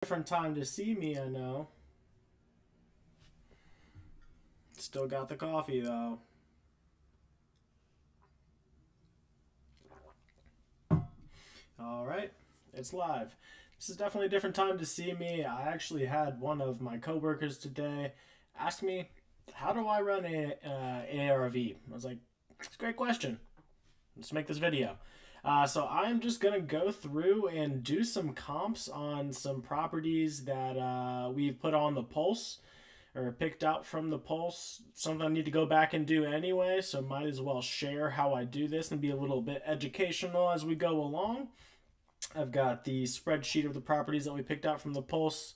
Different time to see me, I know. Still got the coffee though. All right, it's live. This is definitely a different time to see me. I actually had one of my coworkers today ask me, "How do I run a ARV?" I was like, "It's a great question. Let's make this video." So I'm just gonna go through and do some comps on some properties that we've put on the pulse or picked out from the pulse. Something I need to go back and do anyway, so might as well share how I do this and be a little bit educational as we go along. I've got the spreadsheet of the properties that we picked out from the pulse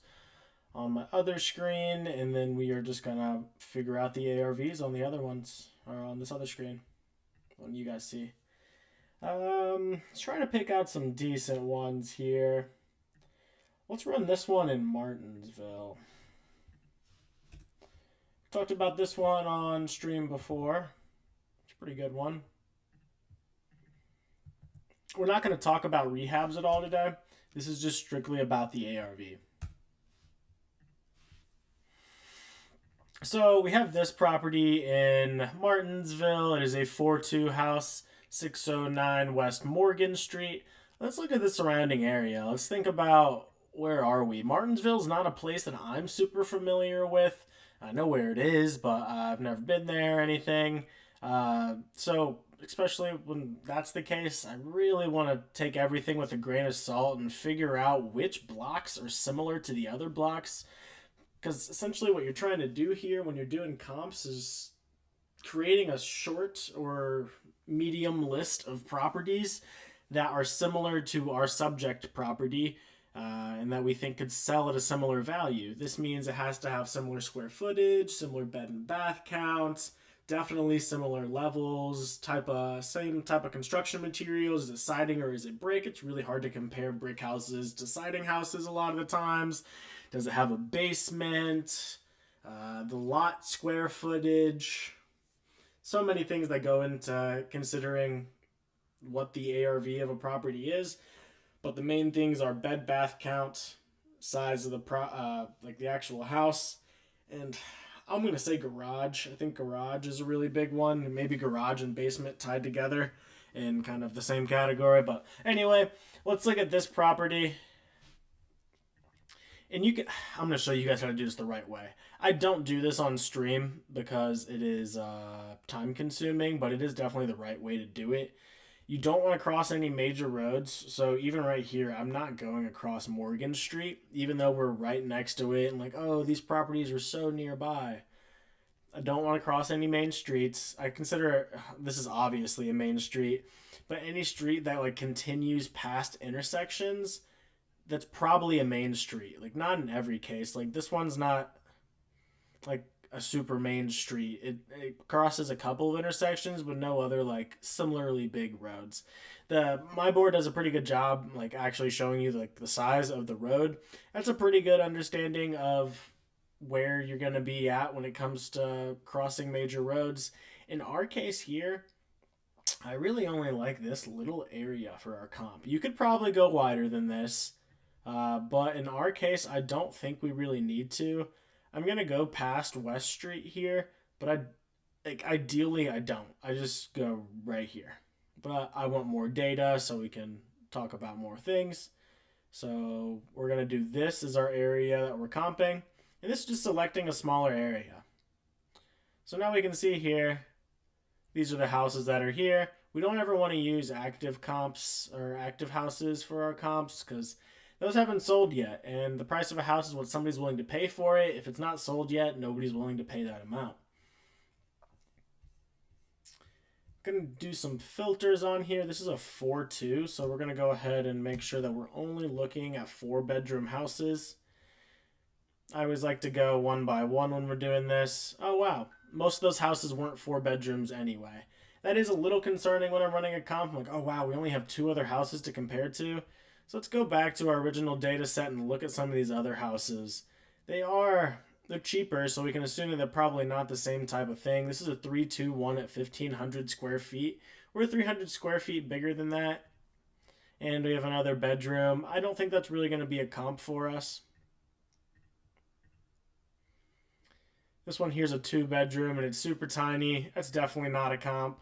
on my other screen, and then we are just gonna figure out the ARVs on the other ones, or on this other screen, one you guys see. Let's try to pick out some decent ones here. Let's run this one in Martinsville. Talked about this one on stream before. It's a pretty good one. We're not going to talk about rehabs at all today. This is just strictly about the ARV. So we have this property in Martinsville. It is a 4-2 house, 609 West Morgan Street. Let's look at the surrounding area. Let's think about, where are we? Martinsville's not a place that I'm super familiar with. I know where it is, but I've never been there or anything. So especially when that's the case, I really want to take everything with a grain of salt and figure out which blocks are similar to the other blocks. Because essentially what you're trying to do here when you're doing comps is creating a short or medium list of properties that are similar to our subject property, and that we think could sell at a similar value. This means it has to have similar square footage, similar bed and bath counts, definitely similar levels, same type of construction materials. Is it siding or is it brick? It's really hard to compare brick houses to siding houses a lot of the times. Does it have a basement? The lot square footage. So many things that go into considering what the ARV of a property is. But the main things are bed bath count, size of like the actual house, and I'm gonna say garage. I think garage is a really big one. Maybe garage and basement tied together in kind of the same category. But anyway, let's look at this property. And I'm gonna show you guys how to do this the right way. I don't do this on stream because it is time consuming, but it is definitely the right way to do it. You don't want to cross any major roads, so even right here, I'm not going across Morgan Street, even though we're right next to it, and like, oh, these properties are so nearby. I don't want to cross any main streets. I consider this is obviously a main street, but any street that like continues past intersections, that's probably a main street. Like, not in every case. Like, this one's not like a super main street. It crosses a couple of intersections, but no other like similarly big roads. My board does a pretty good job like actually showing you like the size of the road. That's a pretty good understanding of where you're going to be at when it comes to crossing major roads. In our case here, I really only like this little area for our comp. You could probably go wider than this, but in our case, I don't think we really need to. I'm gonna go past West Street here, but ideally I don't. I just go right here. But I want more data so we can talk about more things. So we're gonna do this as our area that we're comping, and this is just selecting a smaller area. So now we can see here, these are the houses that are here. We don't ever want to use active comps or active houses for our comps because those haven't sold yet, and the price of a house is what somebody's willing to pay for it. If it's not sold yet, nobody's willing to pay that amount. Gonna do some filters on here. This is a 4-2, so we're gonna go ahead and make sure that we're only looking at 4-bedroom houses. I always like to go one by one when we're doing this. Oh wow, most of those houses weren't 4 bedrooms anyway. That is a little concerning when I'm running a comp. I'm like, oh wow, we only have 2 other houses to compare to. So let's go back to our original data set and look at some of these other houses. They're cheaper, so we can assume that they're probably not the same type of thing. This is a 321 at 1,500 square feet. We're 300 square feet bigger than that. And we have another bedroom. I don't think that's really going to be a comp for us. This one here's a 2-bedroom and it's super tiny. That's definitely not a comp.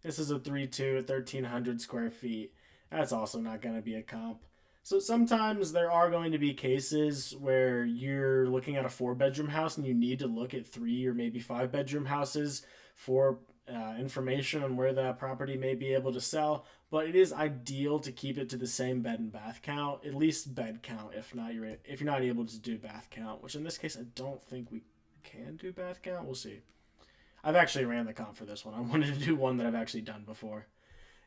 This is a 3-2 at 1,300 square feet. That's also not going to be a comp. So sometimes there are going to be cases where you're looking at a 4-bedroom house and you need to look at 3 or maybe 5-bedroom houses for information on where that property may be able to sell. But it is ideal to keep it to the same bed and bath count, at least bed count. If you're not able to do bath count, which in this case I don't think we can do bath count. We'll see. I've actually ran the comp for this one. I wanted to do one that I've actually done before.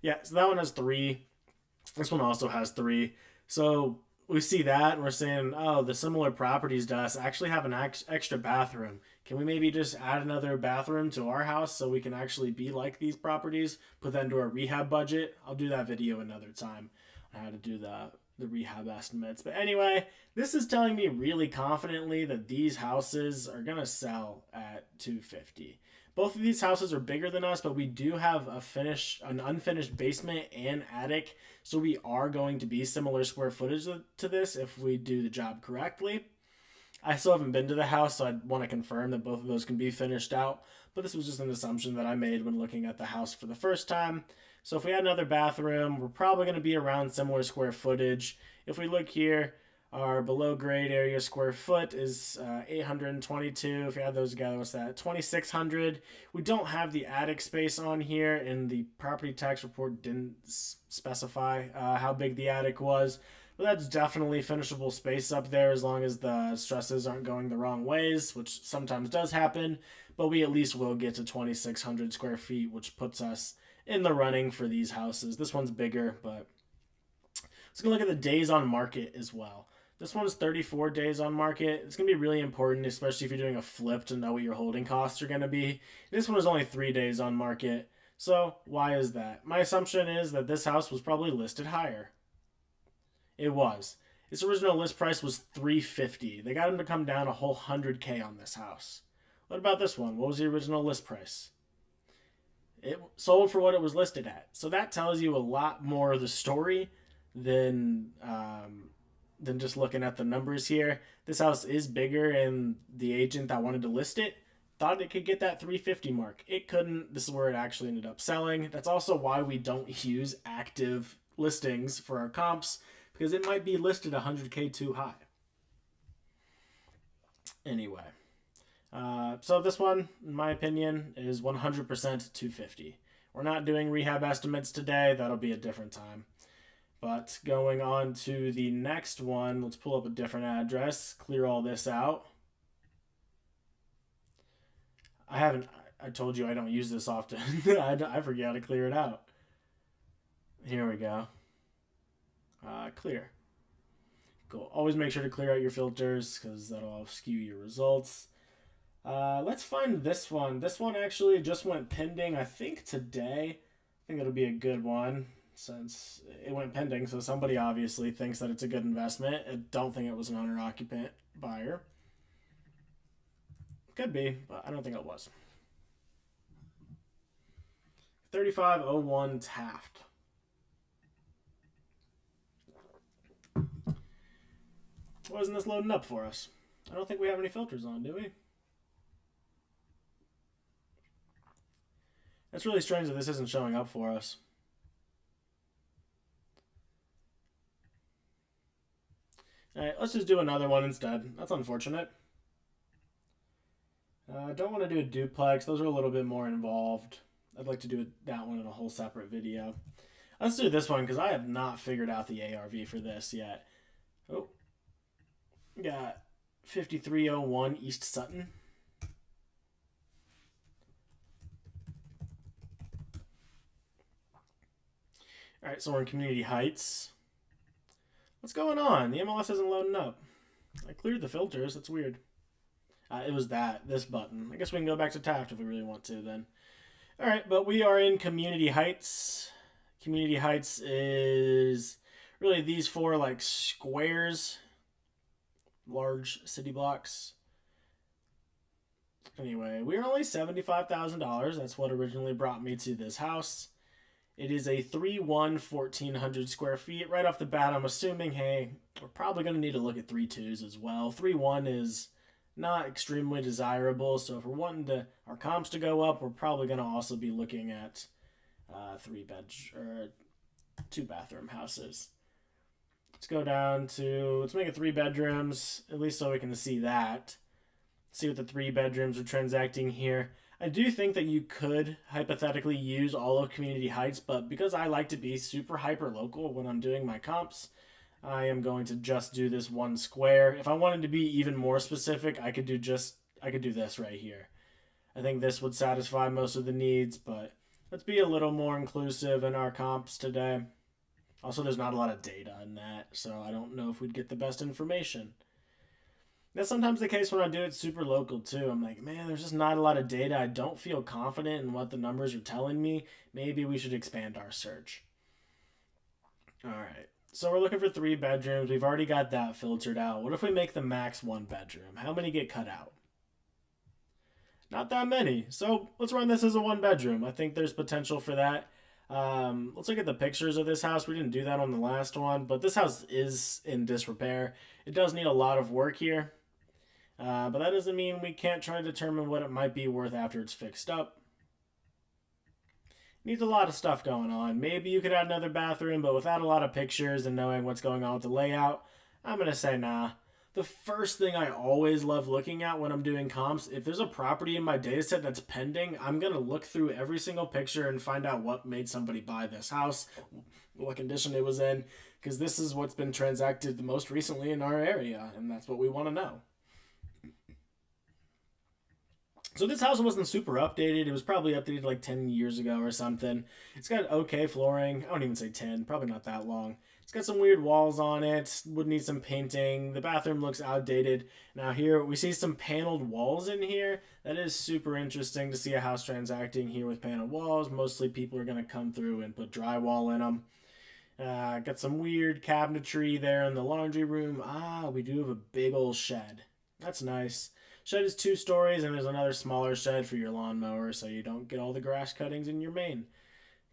Yeah, so that one has 3. This one also has 3. So we see that and we're saying, oh, the similar properties to us actually have an extra bathroom. Can we maybe just add another bathroom to our house so we can actually be like these properties? Put that into our rehab budget. I'll do that video another time on how to do the rehab estimates. But anyway, this is telling me really confidently that these houses are going to sell at 250. Both of these houses are bigger than us, but we do have an unfinished basement and attic, so we are going to be similar square footage to this if we do the job correctly. I still haven't been to the house, so I want to confirm that both of those can be finished out, but this was just an assumption that I made when looking at the house for the first time. So if we had another bathroom, we're probably going to be around similar square footage. If we look here, our below grade area square foot is 822. If you add those together, what's that? 2,600. We don't have the attic space on here, and the property tax report didn't specify how big the attic was. But that's definitely finishable space up there as long as the stresses aren't going the wrong ways, which sometimes does happen. But we at least will get to 2,600 square feet, which puts us in the running for these houses. This one's bigger, but let's go look at the days on market as well. This one is 34 days on market. It's going to be really important, especially if you're doing a flip, to know what your holding costs are going to be. This one is only 3 days on market. So why is that? My assumption is that this house was probably listed higher. It was. Its original list price was $350. They got him to come down a whole $100K on this house. What about this one? What was the original list price? It sold for what it was listed at. So that tells you a lot more of the story than just looking at the numbers here. This house is bigger, and the agent that wanted to list it thought it could get that 350 mark. It couldn't. This is where it actually ended up selling. That's also why we don't use active listings for our comps, because it might be listed 100K too high. Anyway, so this one, in my opinion, is 100% 250. We're not doing rehab estimates today. That'll be a different time. But going on to the next one, let's pull up a different address, clear all this out. I told you I don't use this often. I forget how to clear it out. Here we go. Clear. Cool. Always make sure to clear out your filters because that'll skew your results. Let's find this one. This one actually just went pending, I think, today. I think it'll be a good one since it went pending, so somebody obviously thinks that it's a good investment. I don't think it was an owner-occupant buyer. Could be, but I don't think it was. 3501 Taft. Why isn't this loading up for us? I don't think we have any filters on, do we? That's really strange that this isn't showing up for us. Alright, let's just do another one instead. That's unfortunate. I don't want to do a duplex. Those are a little bit more involved. I'd like to do that one in a whole separate video. Let's do this one because I have not figured out the ARV for this yet. Oh. Got 5301 East Sutton. Alright, so we're in Community Heights. What's going on? The MLS isn't loading up. I cleared the filters. That's weird. It was this button. I guess we can go back to Taft if we really want to then. Alright, but we are in Community Heights. Community Heights is really these 4 like squares. Large city blocks. Anyway, we're only $75,000. That's what originally brought me to this house. It is a 3-1, 1,400 square feet. Right off the bat, I'm assuming, hey, we're probably going to need to look at 3-2s as well. 3-1 is not extremely desirable. So if we're wanting our comps to go up, we're probably going to also be looking at three bed or two bathroom houses. Let's go down to, let's make it three bedrooms, at least so we can see that. See what the three bedrooms are transacting here. I do think that you could hypothetically use all of Community Heights, but because I like to be super hyper local when I'm doing my comps, I am going to just do this one square. If I wanted to be even more specific, I could do this right here. I think this would satisfy most of the needs, but let's be a little more inclusive in our comps today. Also, there's not a lot of data in that, so I don't know if we'd get the best information. That's sometimes the case when I do it super local too. I'm like, man, there's just not a lot of data. I don't feel confident in what the numbers are telling me. Maybe we should expand our search. All right. So we're looking for three bedrooms. We've already got that filtered out. What if we make the max one bedroom? How many get cut out? Not that many. So let's run this as a one bedroom. I think there's potential for that. Let's look at the pictures of this house. We didn't do that on the last one, but this house is in disrepair. It does need a lot of work here. But that doesn't mean we can't try to determine what it might be worth after it's fixed up. Needs a lot of stuff going on. Maybe you could add another bathroom, but without a lot of pictures and knowing what's going on with the layout, I'm going to say nah. The first thing I always love looking at when I'm doing comps, if there's a property in my dataset that's pending, I'm going to look through every single picture and find out what made somebody buy this house, what condition it was in, because this is what's been transacted the most recently in our area, and that's what we want to know. So this house wasn't super updated. It was probably updated like 10 years ago or something. It's got okay flooring. I don't even say 10. Probably not that long. It's got some weird walls on it. Would need some painting. The bathroom looks outdated. Now here we see some paneled walls in here. That is super interesting to see a house transacting here with paneled walls. Mostly people are going to come through and put drywall in them. Got some weird cabinetry there in the laundry room. We do have a big old shed. That's nice. Shed is 2 stories, and there's another smaller shed for your lawnmower so you don't get all the grass cuttings in your main.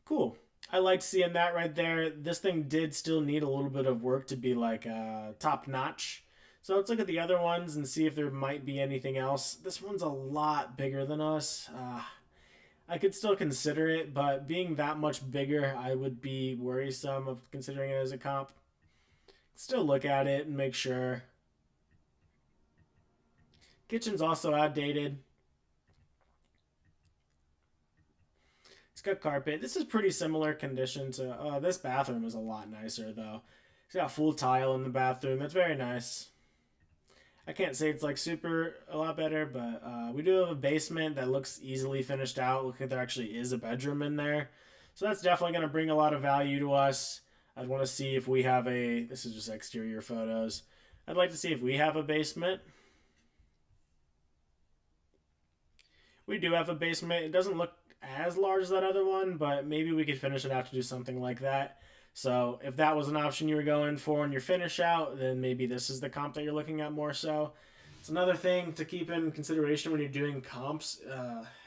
Cool. I like seeing that right there. This thing did still need a little bit of work to be like top notch. So let's look at the other ones and see if there might be anything else. This one's a lot bigger than us. I could still consider it, but being that much bigger, I would be worrisome of considering it as a comp. Still look at it and make sure. Kitchen's also outdated. It's got carpet. This is pretty similar condition to this bathroom is a lot nicer though. It's got full tile in the bathroom. That's very nice. I can't say it's like super a lot better, but we do have a basement that looks easily finished out. Look like there actually is a bedroom in there. So that's definitely going to bring a lot of value to us. I'd want to see if we have this is just exterior photos. I'd like to see if we have a basement. We do have a basement. It doesn't look as large as that other one, but maybe we could finish it out to do something like that. So if that was an option you were going for in your finish out, then maybe this is the comp that you're looking at more so. It's another thing to keep in consideration when you're doing comps.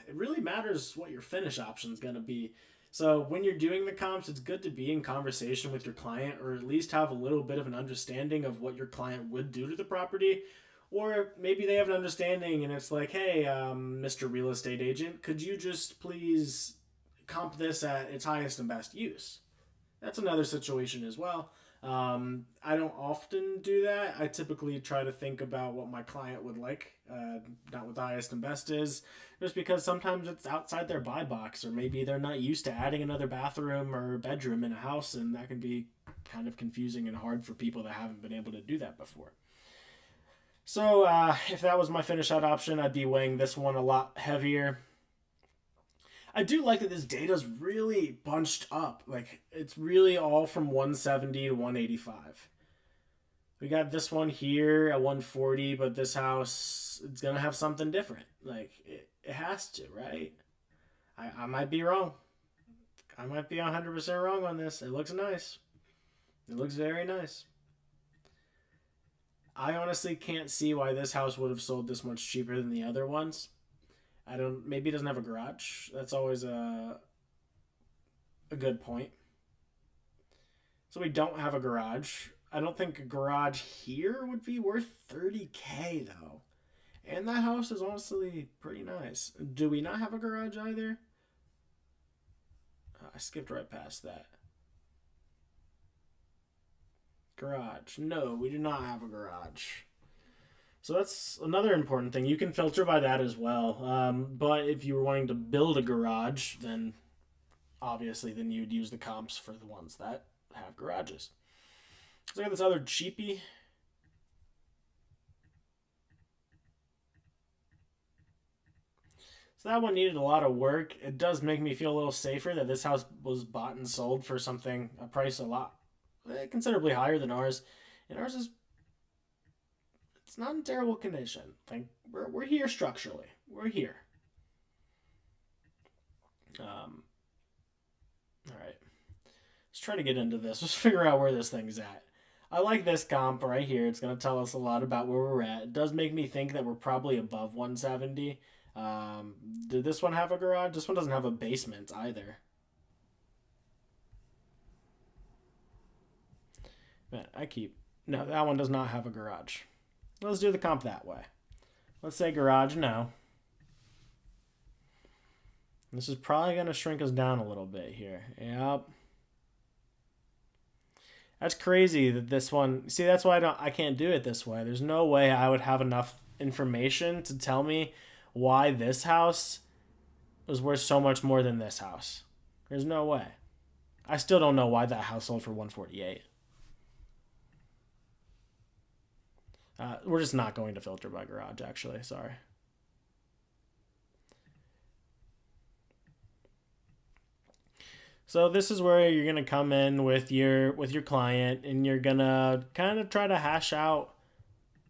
It really matters what your finish option is going to be. So when you're doing the comps, it's good to be in conversation with your client or at least have a little bit of an understanding of what your client would do to the property. Or maybe they have an understanding and it's like, hey, Mr. Real Estate Agent, could you just please comp this at its highest and best use? That's another situation as well. I don't often do that. I typically try to think about what my client would like, not what the highest and best is, just because sometimes it's outside their buy box, or maybe they're not used to adding another bathroom or bedroom in a house, and that can be kind of confusing and hard for people that haven't been able to do that before. So if that was my finish out option, I'd be weighing this one a lot heavier. I do like that this data's really bunched up. Like, it's really all from 170 to 185. We got this one here at 140, but this house, it's going to have something different. Like, it has to, right? I might be wrong. I might be 100% wrong on this. It looks nice. It looks very nice. I honestly can't see why this house would have sold this much cheaper than the other ones. Maybe it doesn't have a garage. That's always a good point. So we don't have a garage. I don't think a garage here would be worth $30K though. And that house is honestly pretty nice. Do we not have a garage either? I skipped right past that. Garage. No, we do not have a garage. So that's another important thing. You can filter by that as well. But if you were wanting to build a garage, then obviously then you'd use the comps for the ones that have garages. So I got this other cheapie. So that one needed a lot of work. It does make me feel a little safer that this house was bought and sold for something, a price a lot considerably higher than ours. And ours is, it's not in terrible condition. Like we're here structurally. We're here. All right. Let's try to get into this. Let's figure out where this thing's at. I like this comp right here. It's going to tell us a lot about where we're at. It does make me think that we're probably above 170. Did this one have a garage? This one doesn't have a basement either. Man, no, that one does not have a garage. Let's do the comp that way. Let's say garage no. This is probably going to shrink us down a little bit here. Yep. That's crazy that this one. See, that's why I can't do it this way. There's no way I would have enough information to tell me why this house was worth so much more than this house. There's no way. I still don't know why that house sold for 148. We're just not going to filter by garage, actually. Sorry. So this is where you're gonna come in with your client, and you're gonna kind of try to hash out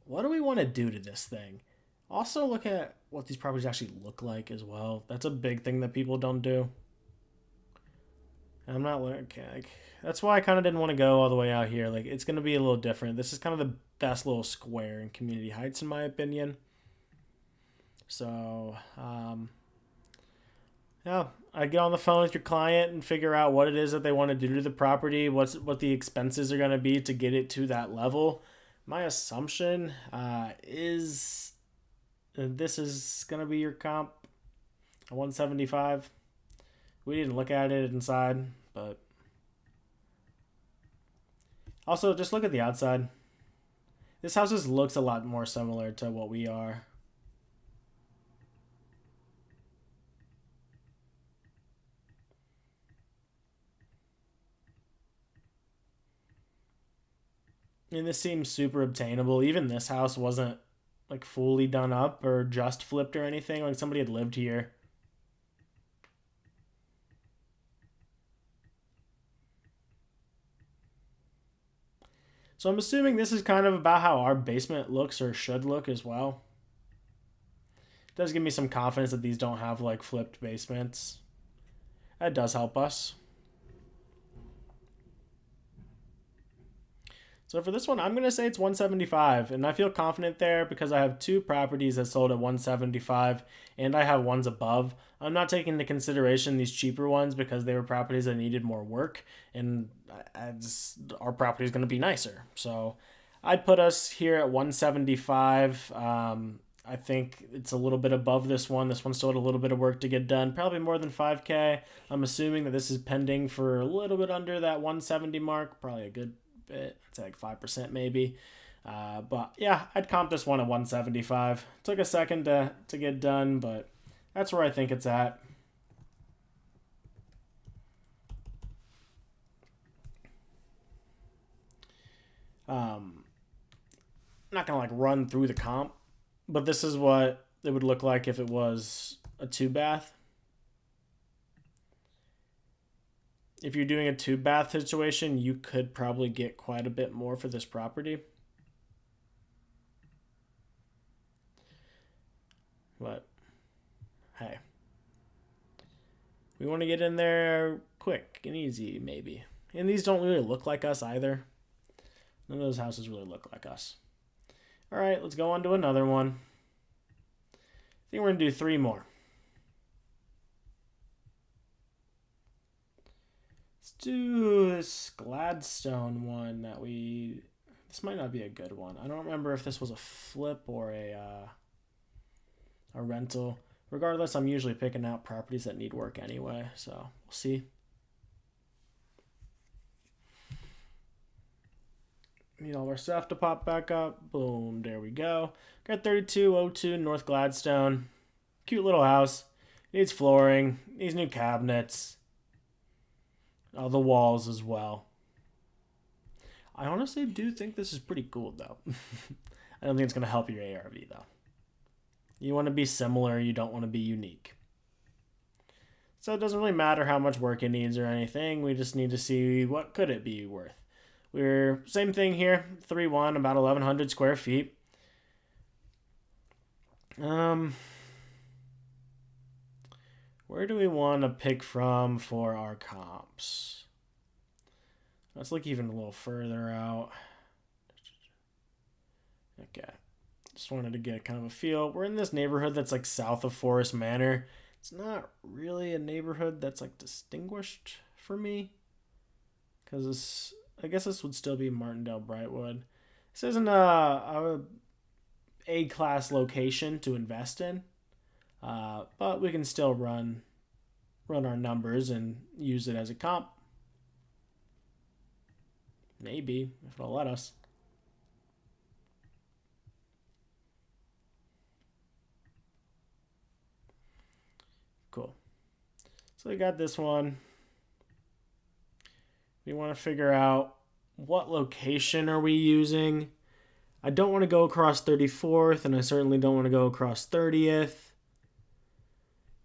what do we want to do to this thing. Also, look at what these properties actually look like as well. That's a big thing that people don't do. And I'm not like that's why I kind of didn't want to go all the way out here. Like it's gonna be a little different. This is kind of the best little square in Community Heights, in my opinion. So, yeah, I get on the phone with your client and figure out what it is that they want to do to the property, what the expenses are going to be to get it to that level. My assumption is this is going to be your comp, a 175. We didn't look at it inside, but also just look at the outside. This house just looks a lot more similar to what we are. And this seems super obtainable. Even this house wasn't like fully done up or just flipped or anything. Like somebody had lived here. So I'm assuming this is kind of about how our basement looks or should look as well. It does give me some confidence that these don't have like flipped basements. That does help us. So for this one, I'm going to say it's 175, and I feel confident there because I have two properties that sold at 175, and I have ones above. I'm not taking into consideration these cheaper ones because they were properties that needed more work, and our property is going to be nicer. So I'd put us here at 175. I think it's a little bit above this one. This one still had a little bit of work to get done, probably more than 5K. I'm assuming that this is pending for a little bit under that 170 mark, probably a good bit. It's like 5% maybe. But yeah, I'd comp this one at 175. Took a second to get done, but that's where I think it's at. Not gonna like run through the comp, but this is what it would look like if it was a 2-bath. If you're doing a 2-bath situation, you could probably get quite a bit more for this property. But hey, we want to get in there quick and easy, maybe. And these don't really look like us either. None of those houses really look like us. All right, let's go on to another one. I think we're going to do 3 more. Let's do this Gladstone one that we... This might not be a good one. I don't remember if this was a flip or a... a rental. Regardless, I'm usually picking out properties that need work anyway, so we'll see. Need all of our stuff to pop back up. Boom, there we go. Got 3202 North Gladstone. Cute little house. Needs flooring. Needs new cabinets. The walls as well. I honestly do think this is pretty cool, though. I don't think it's going to help your ARV, though. You want to be similar. You don't want to be unique. So it doesn't really matter how much work it needs or anything. We just need to see what could it be worth. We're same thing here. 3-1, about 1,100 square feet. Where do we want to pick from for our comps? Let's look even a little further out. Okay. Just wanted to get kind of a feel. We're in this neighborhood that's like south of Forest Manor. It's not really a neighborhood that's like distinguished for me. Because I guess this would still be Martindale Brightwood. This isn't a A-class location to invest in. But we can still run our numbers and use it as a comp. Maybe, if it'll let us. Cool. So we got this one. We want to figure out what location are we using. I don't want to go across 34th, and I certainly don't want to go across 30th.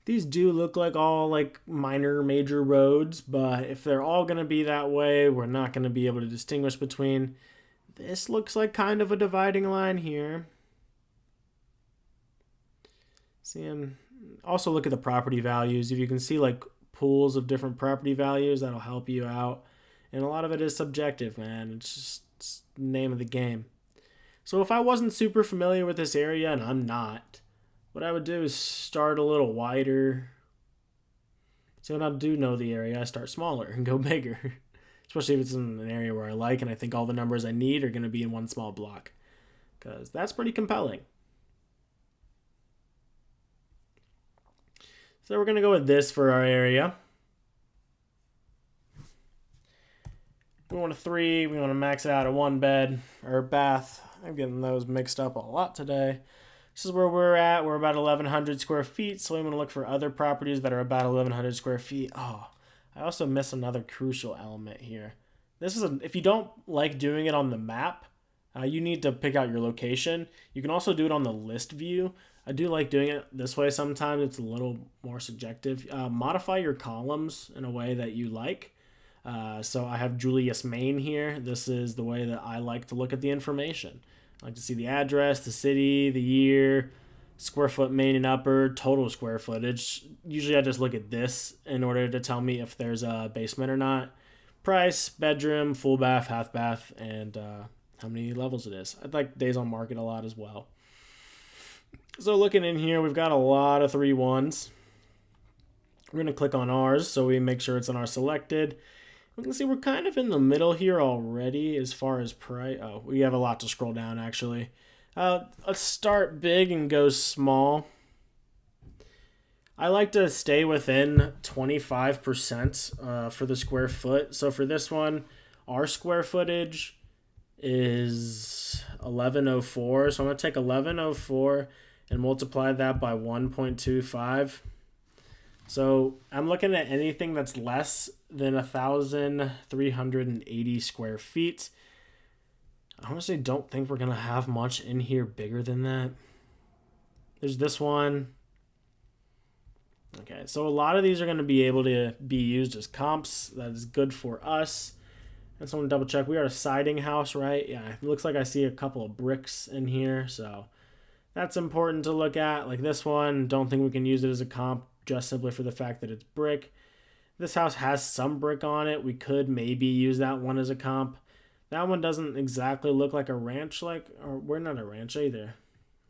These do look like all like minor major roads, but if they're all going to be that way, we're not going to be able to distinguish between. This looks like kind of a dividing line here. Also look at the property values. If you can see like pools of different property values, that'll help you out. And a lot of it is subjective, man. It's the name of the game. So if I wasn't super familiar with this area, and I'm not, what I would do is start a little wider. So when I do know the area, I start smaller and go bigger. Especially if it's in an area where I like and I think all the numbers I need are going to be in one small block. Because that's pretty compelling. So we're going to go with this for our area. We want a 3. We want to max it out at 1 bed or bath. I'm getting those mixed up a lot today. This is where we're at. We're about 1,100 square feet, so we want to look for other properties that are about 1,100 square feet. Oh, I also miss another crucial element here. If you don't like doing it on the map, you need to pick out your location. You can also do it on the list view. I do like doing it this way sometimes. It's a little more subjective. Modify your columns in a way that you like. So I have Julius, Maine here. This is the way that I like to look at the information. I like to see the address, the city, the year, square foot main and upper, total square footage. Usually I just look at this in order to tell me if there's a basement or not. Price, bedroom, full bath, half bath, and how many levels it is. I like days on market a lot as well. So looking in here, we've got a lot of 3-1s. We're going to click on ours so we make sure it's in our selected. We can see we're kind of in the middle here already as far as price. Oh, we have a lot to scroll down, actually. Let's start big and go small. I like to stay within 25% for the square foot. So for this one, our square footage is 1104. So I'm going to take 1104 and multiply that by 1.25. So I'm looking at anything that's less than 1,380 square feet. I honestly don't think we're going to have much in here bigger than that. There's this one. Okay, so a lot of these are going to be able to be used as comps. That is good for us. And someone double check. We are a siding house, right? Yeah, it looks like I see a couple of bricks in here. So that's important to look at. Like this one, don't think we can use it as a comp just simply for the fact that it's brick. This house has some brick on it. We could maybe use that one as a comp. That one doesn't exactly look like a ranch, or we're not a ranch either.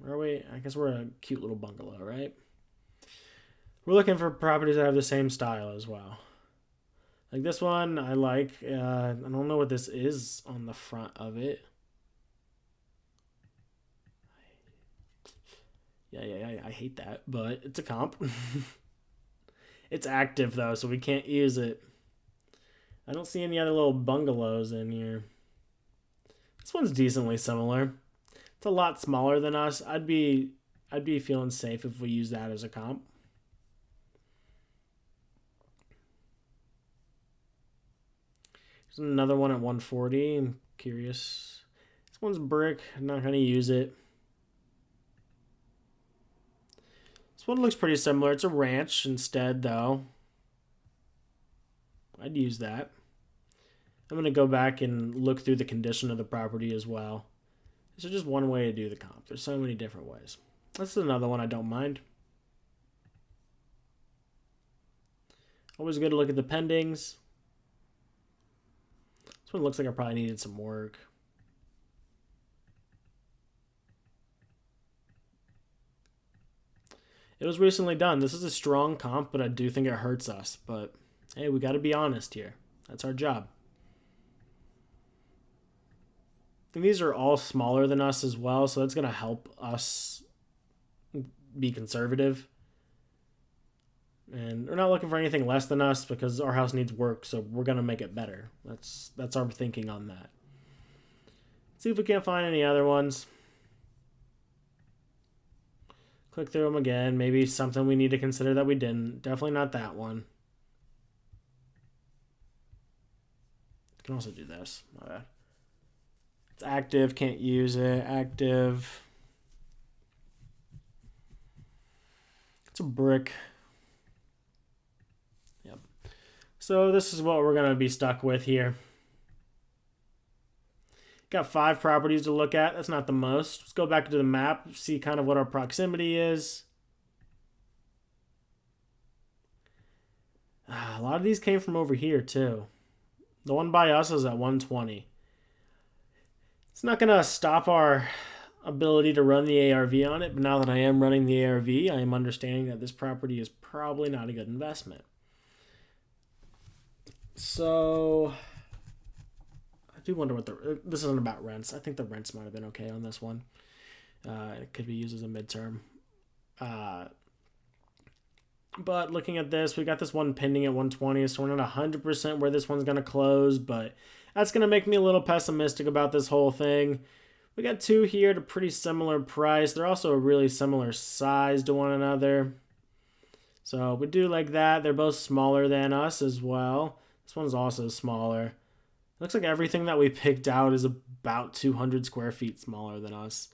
Are we? I guess we're a cute little bungalow, right? We're looking for properties that have the same style as well. Like this one, I like. I don't know what this is on the front of it. Yeah, I hate that, but it's a comp. It's active though, so we can't use it. I don't see any other little bungalows in here. This one's decently similar. It's a lot smaller than us. I'd be feeling safe if we use that as a comp. There's another one at 140. I'm curious. This one's brick. I'm not gonna use it. This one looks pretty similar. It's a ranch instead, though. I'd use that. I'm going to go back and look through the condition of the property as well. This is just one way to do the comp. There's so many different ways. This is another one I don't mind. Always good to look at the pendings. This one looks like I probably needed some work. It was recently done. This is a strong comp, but I do think it hurts us. But hey, we got to be honest here. That's our job. And these are all smaller than us as well, so that's going to help us be conservative. And we're not looking for anything less than us because our house needs work, so we're going to make it better. That's our thinking on that. Let's see if we can't find any other ones. Click through them again. Maybe something we need to consider that we didn't. Definitely not that one. Can also do this. My bad. It's active. Can't use it. Active. It's a brick. Yep. So this is what we're going to be stuck with here. Got 5 properties to look at. That's not the most. Let's go back to the map, see kind of what our proximity is. A lot of these came from over here too. The one by us is at 120. It's not going to stop our ability to run the ARV on it, but now that I am running the ARV, I am understanding that this property is probably not a good investment. So I do wonder what this isn't about rents. I think the rents might have been okay on this one. It could be used as a midterm. But looking at this, we got this one pending at 120, so we're not 100% where this one's going to close, but that's going to make me a little pessimistic about this whole thing. We got 2 here at a pretty similar price. They're also a really similar size to one another. So we do like that. They're both smaller than us as well. This one's also smaller. Looks like everything that we picked out is about 200 square feet smaller than us.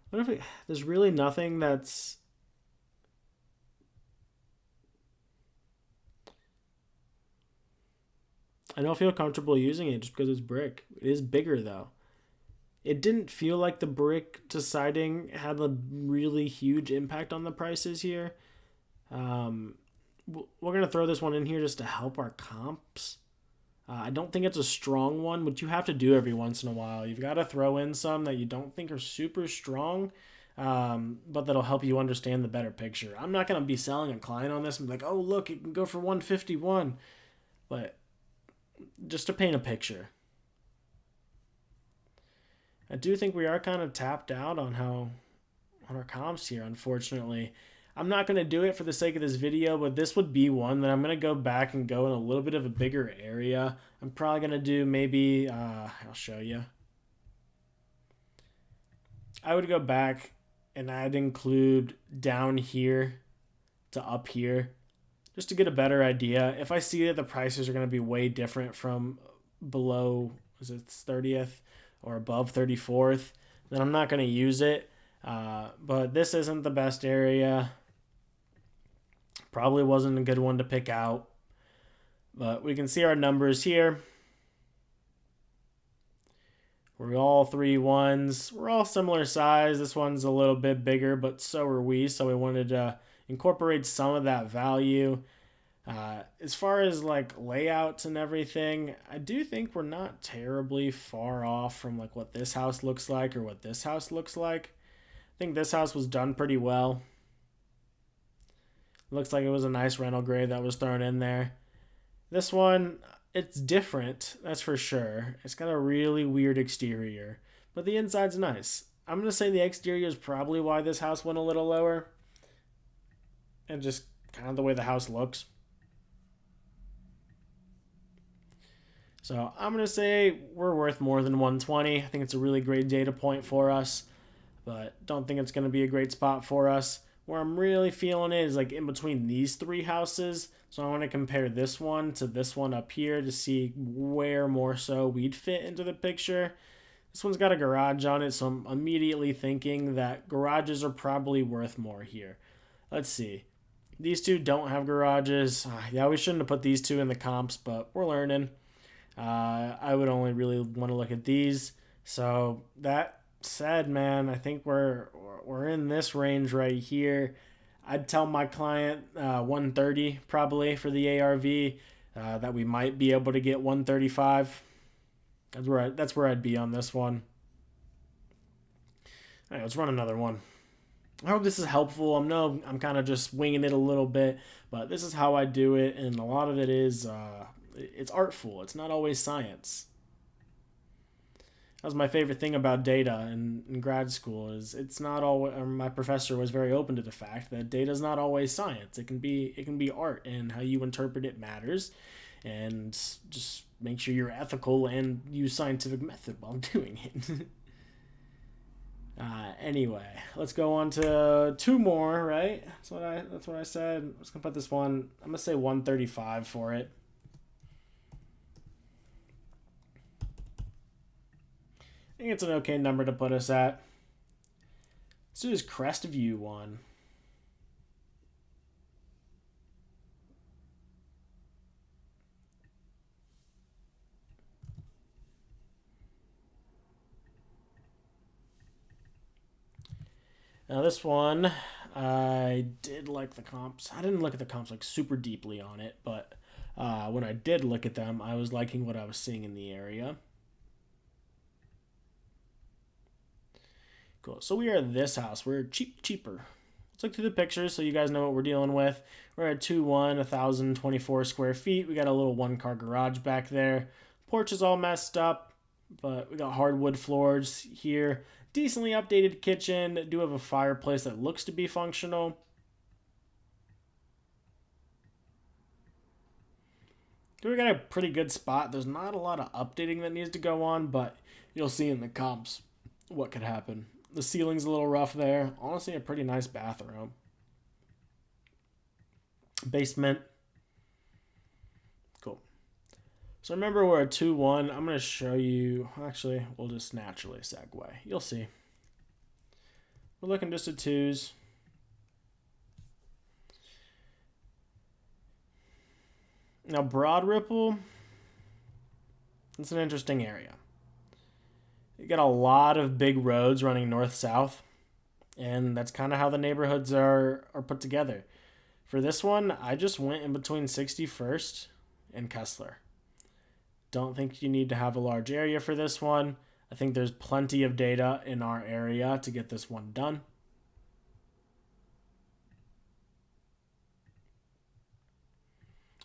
What if there's really nothing that's... I don't feel comfortable using it just because it's brick. It is bigger though. It didn't feel like the brick to siding had a really huge impact on the prices here. We're going to throw this one in here just to help our comps. I don't think it's a strong one, which you have to do every once in a while. You've got to throw in some that you don't think are super strong, but that'll help you understand the better picture. I'm not going to be selling a client on this and be like, oh, look, it can go for 151. But just to paint a picture. I do think we are kind of tapped out on our comps here, unfortunately. I'm not going to do it for the sake of this video, but this would be one that I'm going to go back and go in a little bit of a bigger area. I'm probably going to do maybe, I'll show you. I would go back and I'd include down here to up here just to get a better idea. If I see that the prices are going to be way different from below, is it 30th or above 34th, then I'm not going to use it. But this isn't the best area. Probably wasn't a good one to pick out. But we can see our numbers here. We're all 3 1s. We're all similar size. This one's a little bit bigger, but so are we. So we wanted to incorporate some of that value. As far as like layouts and everything, I do think we're not terribly far off from like what this house looks like or what this house looks like. I think this house was done pretty well. Looks like it was a nice rental grade that was thrown in there. This one, it's different, that's for sure. It's got a really weird exterior, but the inside's nice. I'm going to say the exterior is probably why this house went a little lower. And just kind of the way the house looks. So I'm going to say we're worth more than 120. I think it's a really great data point for us, but don't think it's going to be a great spot for us. Where I'm really feeling it is like in between these three houses. So I want to compare this one to this one up here to see where more so we'd fit into the picture. This one's got a garage on it, so I'm immediately thinking that garages are probably worth more here. Let's see. These two don't have garages. Yeah, we shouldn't have put these two in the comps, but we're learning. I would only really want to look at these. So that said, man, I think we're in this range right here. I'd tell my client 130 probably for the ARV. That we might be able to get 135. That's where I'd be on this one. All right, let's run another one. I hope this is helpful. I'm kind of just winging it a little bit, but this is how I do it, and a lot of it is it's artful. It's not always science. That was my favorite thing about data in grad school is it's not always. My professor was very open to the fact that data is not always science. It can be art, and how you interpret it matters, and just make sure you're ethical and use scientific method while doing it. Anyway, let's go on to two more. Right? That's what I said. I'm just gonna put this one. I'm gonna say 135 for it. I think it's an okay number to put us at. Let's do this Crest View one. Now this one, I did like the comps. I didn't look at the comps like super deeply on it, but when I did look at them, I was liking what I was seeing in the area. Cool. So we are at this house. We're cheaper. Let's look through the pictures so you guys know what we're dealing with. We're at 1,024 square feet. We got a little one-car garage back there. Porch is all messed up, but we got hardwood floors here. Decently updated kitchen. Do have a fireplace that looks to be functional. We got a pretty good spot. There's not a lot of updating that needs to go on, but you'll see in the comps what could happen. The ceiling's a little rough there. Honestly, a pretty nice bathroom. Basement. Cool. So remember we're at 2-1. I'm going to show you. Actually, we'll just naturally segue. You'll see. We're looking just at twos. Now, Broad Ripple, it's an interesting area. You got a lot of big roads running north-south, and that's kind of how the neighborhoods are put together. For this one, I just went in between 61st and Kessler. Don't think you need to have a large area for this one. I think there's plenty of data in our area to get this one done.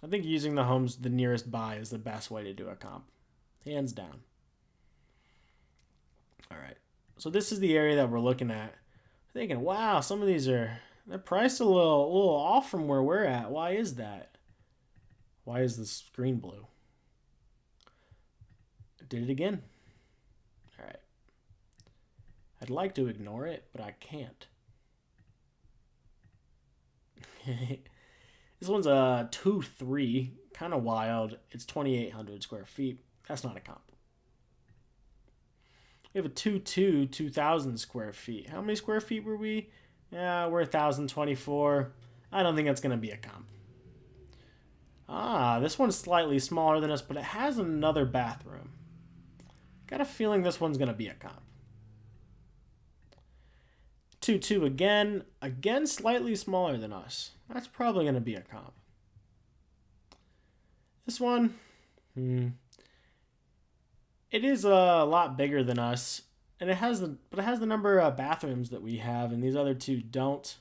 I think using the homes the nearest by is the best way to do a comp. Hands down. All right. So this is the area that we're looking at. Thinking, wow, some of these they're priced a little off from where we're at. Why is that? Why is the screen blue? I did it again. All right. I'd like to ignore it, but I can't. This one's a 2-3, kind of wild. It's 2,800 square feet. That's not a comp. We have a 2-2, 2,000 square feet. How many square feet were we? Yeah, we're 1,024. I don't think that's going to be a comp. This one's slightly smaller than us, but it has another bathroom. Got a feeling this one's going to be a comp. 2-2 again. Again, slightly smaller than us. That's probably going to be a comp. This one, it is a lot bigger than us, and it has the number of bathrooms that we have, and these other two don't.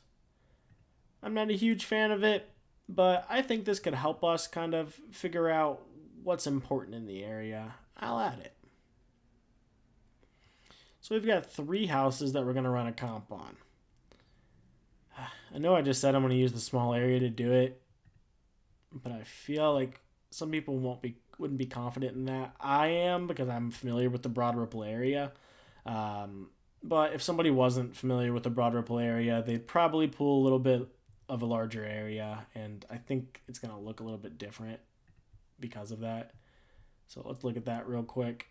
I'm not a huge fan of it, but I think this could help us kind of figure out what's important in the area. I'll add it. So we've got 3 houses that we're going to run a comp on. I know I just said I'm going to use the small area to do it, but I feel like some people wouldn't be confident in that. I am, because I'm familiar with the Broad Ripple area. But if somebody wasn't familiar with the Broad Ripple area, they'd probably pull a little bit of a larger area, and I think it's going to look a little bit different because of that. So let's look at that real quick.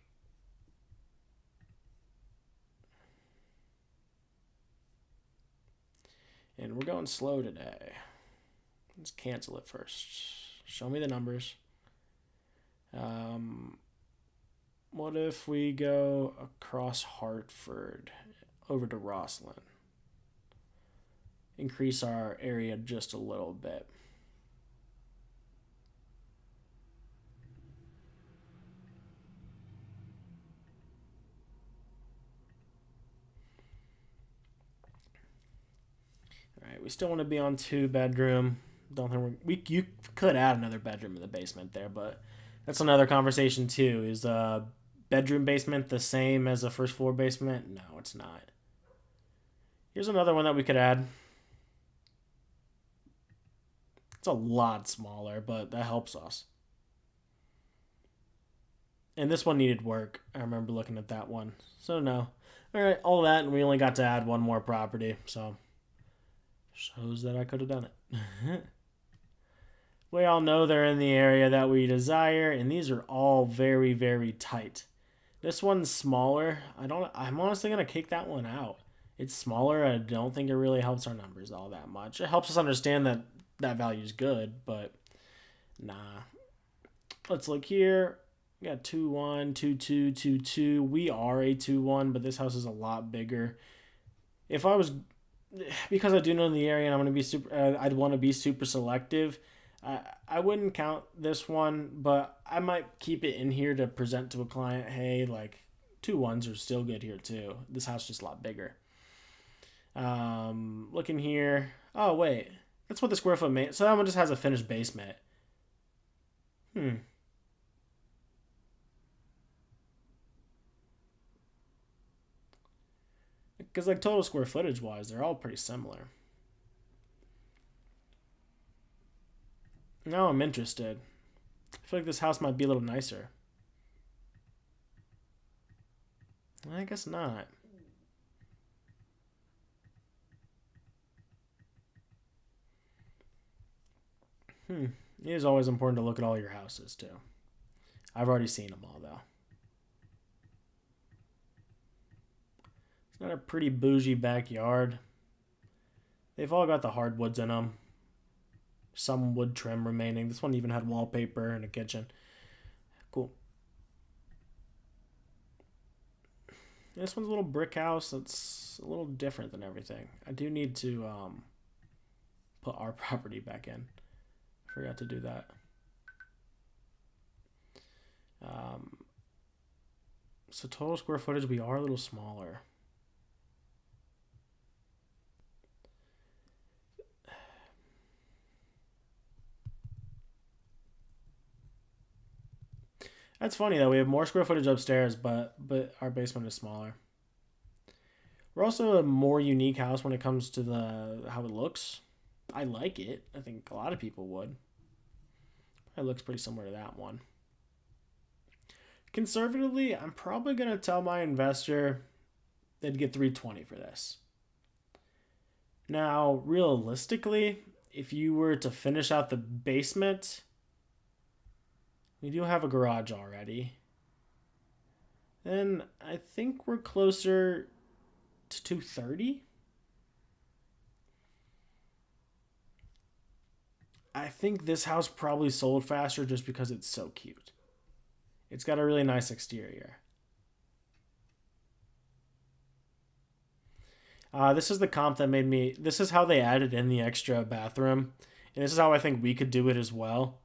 And we're going slow today. Let's cancel it first. Show me the numbers. What if we go across Hartford over to Rosslyn? Increase our area just a little bit. All right, we still want to be on 2-bedroom. Don't think you could add another bedroom in the basement there, but that's another conversation too. Is a bedroom basement the same as a first floor basement? No, it's not. Here's another one that we could add. It's a lot smaller, but that helps us. And this one needed work. I remember looking at that one. So no. All right, all that, and we only got to add one more property. So shows that I could have done it. We all know they're in the area that we desire, and these are all very, very tight. This one's smaller. I'm honestly gonna kick that one out. It's smaller. I don't think it really helps our numbers all that much. It helps us understand that that value is good, but nah. Let's look here. We got 2-1, 2-2, 2-2. We are a 2-1, but this house is a lot bigger. If I was, because I do know the area and I'm gonna be I'd want to be super selective. I wouldn't count this one, but I might keep it in here to present to a client. Hey, like 2-1s are still good here too. This house is just a lot bigger. Looking here. Oh wait, that's what the square foot made. So that one just has a finished basement. Because like total square footage wise, they're all pretty similar. Now I'm interested. I feel like this house might be a little nicer. I guess not. It is always important to look at all your houses too. I've already seen them all though. It's got a pretty bougie backyard. They've all got the hardwoods in them. Some wood trim remaining. This one even had wallpaper and a kitchen. Cool. This one's a little brick house that's a little different than everything. I do need to put our property back in. Forgot to do that. So total square footage, we are a little smaller. That's funny though. We have more square footage upstairs, but our basement is smaller. We're also a more unique house when it comes to how it looks. I like it. I think a lot of people would. It looks pretty similar to that one. Conservatively, I'm probably going to tell my investor they'd get 320 for this. Now, realistically, if you were to finish out the basement, we do have a garage already. Then I think we're closer to 230. I think this house probably sold faster just because it's so cute. It's got a really nice exterior. This is the comp that made me... This is how they added in the extra bathroom. And this is how I think we could do it as well.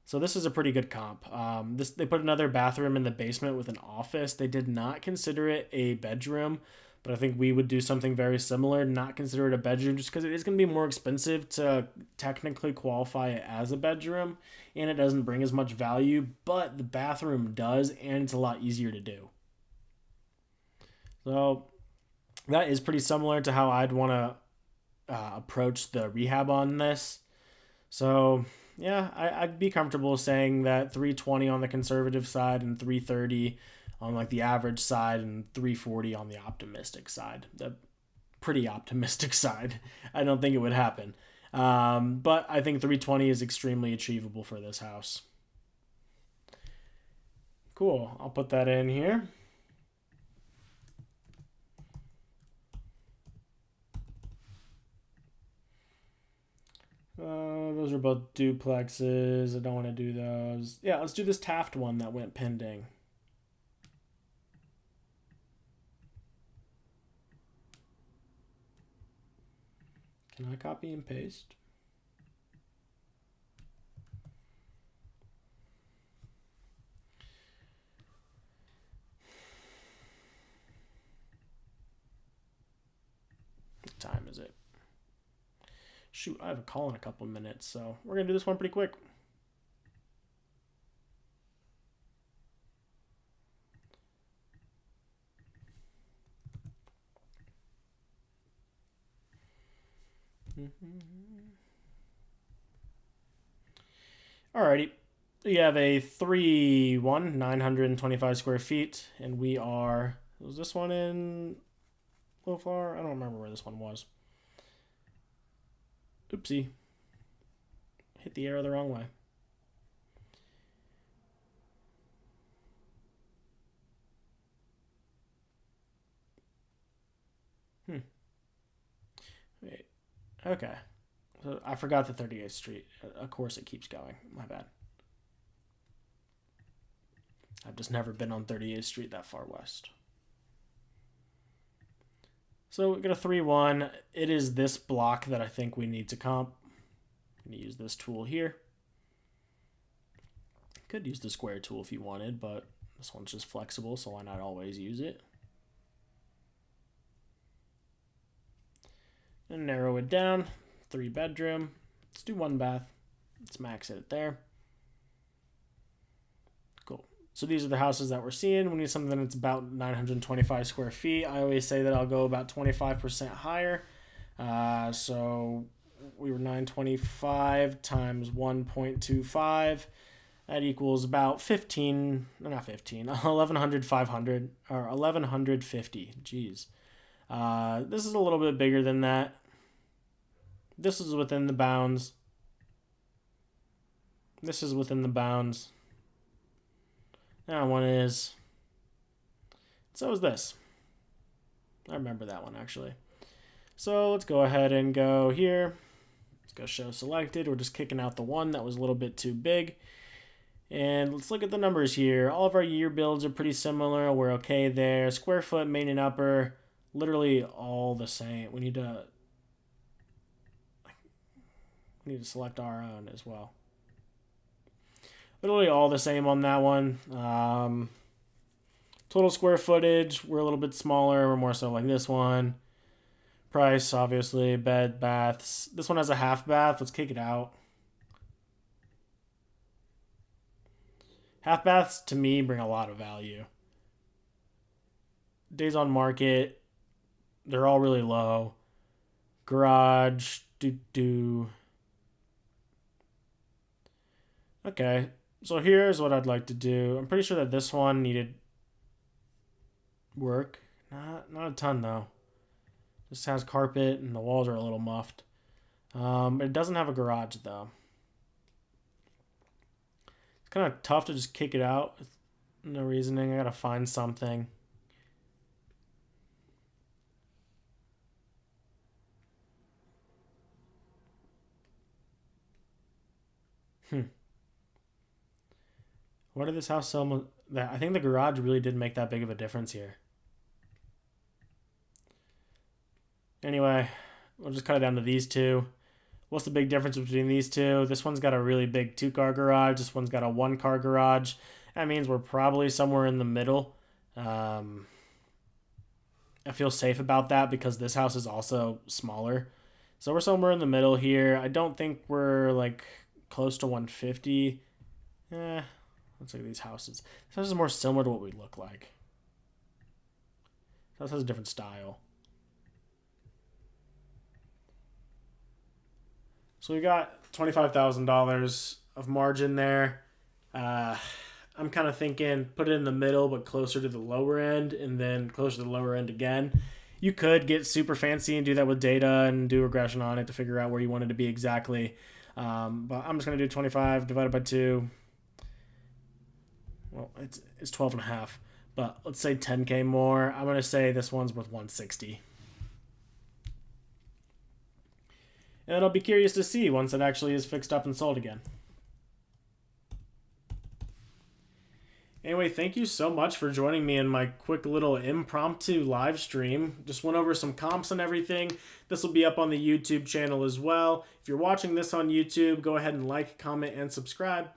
So this is a pretty good comp. They put another bathroom in the basement with an office. They did not consider it a bedroom, but I think we would do something very similar, not consider it a bedroom, just because it is going to be more expensive to technically qualify it as a bedroom, and it doesn't bring as much value, but the bathroom does, and it's a lot easier to do. So that is pretty similar to how I'd want to approach the rehab on this. So yeah, I'd be comfortable saying that 320 on the conservative side and 330 on like the average side and 340 on the optimistic side. The pretty optimistic side. I don't think it would happen. But I think 320 is extremely achievable for this house. Cool. I'll put that in here. Those are both duplexes. I don't want to do those. Yeah, let's do this Taft one that went pending. Can I copy and paste? What time is it? Shoot, I have a call in a couple of minutes, so we're going to do this one pretty quick. Alrighty. We have a 3-1, 925 square feet, and we are. Was this one in Lofar? I don't remember where this one was. Oopsie. Hit the arrow the wrong way. Wait. Okay. So I forgot the 38th Street. Of course it keeps going. My bad. I've just never been on 38th Street that far west. So we got a 3-1. It is this block that I think we need to comp. I'm going to use this tool here. Could use the square tool if you wanted, but this one's just flexible, so why not always use it? And narrow it down. 3-bedroom. Let's do 1 bath. Let's max it there. Cool. So these are the houses that we're seeing. We need something that's about 925 square feet. I always say that I'll go about 25% higher. So we were 925 times 1.25. That equals about 1100, 500, or 1150. Jeez. This is a little bit bigger than that. This is within the bounds. This is within the bounds. That one is. So is this. I remember that one actually. So let's go ahead and go here. Let's go show selected. We're just kicking out the one that was a little bit too big. And let's look at the numbers here. All of our year builds are pretty similar. We're okay there. Square foot, main and upper, literally all the same. We need to select our own as well. Literally all the same on that one. Total square footage, we're a little bit smaller. We're more so like this one. Price, obviously. Bed, baths. This one has a half bath. Let's kick it out. Half baths, to me, bring a lot of value. Days on market, they're all really low. Garage, Okay, so here's what I'd like to do. I'm pretty sure that this one needed work. Not a ton, though. Just has carpet, and the walls are a little muffed. It doesn't have a garage, though. It's kind of tough to just kick it out with no reasoning. I gotta find something. Why did this house sell? I think the garage really did make that big of a difference here. Anyway, we'll just cut it down to these two. What's the big difference between these two? This one's got a really big 2-car garage. This one's got a 1-car garage. That means we're probably somewhere in the middle. I feel safe about that because this house is also smaller. So we're somewhere in the middle here. I don't think we're like close to 150. Let's look at these houses. This house is more similar to what we look like. This has a different style. So we got $25,000 of margin there. I'm kind of thinking put it in the middle, but closer to the lower end, and then closer to the lower end again. You could get super fancy and do that with data and do regression on it to figure out where you want it to be exactly. But I'm just going to do 25 divided by 2. Well, it's 12 and a half, but let's say 10K more. I'm going to say this one's worth 160. And I'll be curious to see once it actually is fixed up and sold again. Anyway, thank you so much for joining me in my quick little impromptu live stream. Just went over some comps and everything. This will be up on the YouTube channel as well. If you're watching this on YouTube, go ahead and like, comment, and subscribe.